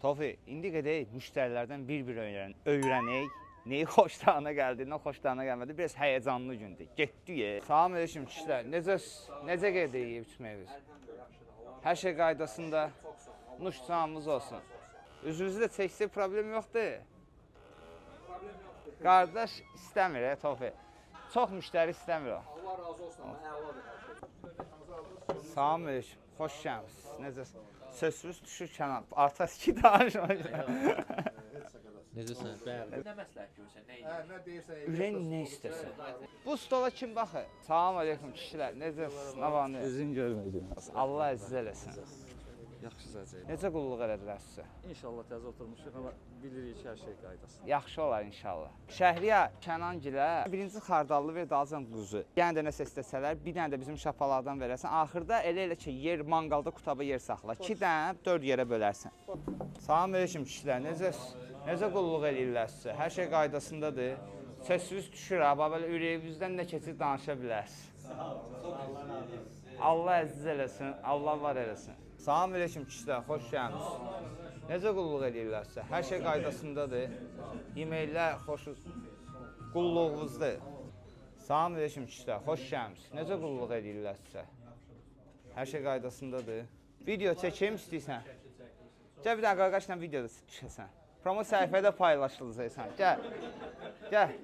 Tofi, indi gedək müştərilərdən bir-bir öyrənək. Neyi xoşlarına gəldi, nə xoşlarına gəlmədi. Biraz həyəcanlı gündür. Getdik. Salam aleyküm kişilər. Necə gedirik içməyimiz? Hər şey qaydasında. Nuş canımız olsun. Üzünüzdə çəksə problem yoxdur. Qardaş istəmir, Tofi. Çox müştəri istəmir o. Allah razı olsun, əladır. Salam aleyküm. Xoş gəlmisiniz. Necəsiniz? Sözsüz düşür kənar. Artıq iki danışma. Necəsən? Bəli. Nə məsləhət görsən, nə edir? Nə deyirsən? Ürəyin nə istəsə. Bu stola kim baxır? Salam aleyküm kişilər. Necəsiniz? Nə var nə? Üzün görmədim. Allah əziz eləsin. Yaxşı zəcəyim. Necə qulluq elədilər sizə? İnşallah təzə oturmuşuq, amma bilirik ki, hər şey qaydasında. Yaxşı olar inşallah. Şəhriyə, Kənangilə birinci xardallı ver dalcan quzu. Yəni də nəsə istəsələr, bir dənə də bizim şapalardan verəsən. Axırda elə ki, yer manqalda qutaba yer saxla. 2 dənə 4 yerə bölərsən. Salam aleyküm kişilər. Necə qulluq eləyirlər sizə? Hər şey qaydasındadır. Səsiniz düşür ha, belə ürəyinizdən nə keçir danışa bilərsiniz. Allah əziz eləsin, Allah var eləsin. Salam aleyküm kişilər, xoş gəlmisiniz. Necə qulluq eləyirlər sizə? Hər şey qaydasındadır. Yeməklər xoşuz. Qulluğunuzdur. Salam aleyküm kişilər, xoş gəlmisiniz. Necə qulluq eləyirlər sizə? Hər şey qaydasındadır. Video çəkeyim istəyirsən? Gəl bir dənə qardaşla videoda düşəsən. Promo səhifədə paylaşılacaqsan. Gəl.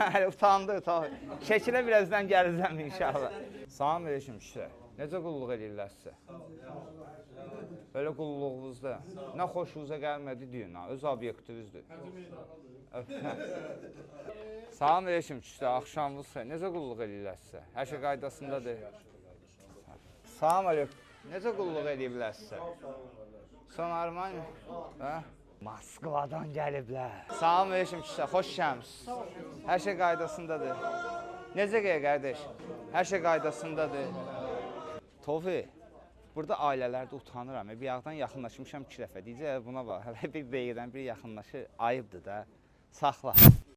Hələ utandı. Şəkilə birazdan gələcəm inşallah. Salam aleyküm kişilər. Necə qulluq eləyirlər sizə? Belə qulluğunuzda nə xoşunuza gəlmədi deyin, öz obyektivinizdir. Salam aleyküm kişilər, axşamınız xeyir. Necə qulluq eləyirlər sizə? Hər şey qaydasındadır. Salam aleyküm. Necə qulluq eləyirlər sizə? Son arman Moskvadan gəliblər. Salam aleyküm kişilər, xoş gəlmisiniz. Hər şey qaydasındadır. Necə gəlir qardaş? Hər şey qaydasındadır. Tofi, burada ailələrdə utanıram. Bir yağdan yaxınlaşmışam 2 dəfə. Deyəcək, buna bax, hələ bir deyirəm, bir yaxınlaşı ayıbdır da. Saxla.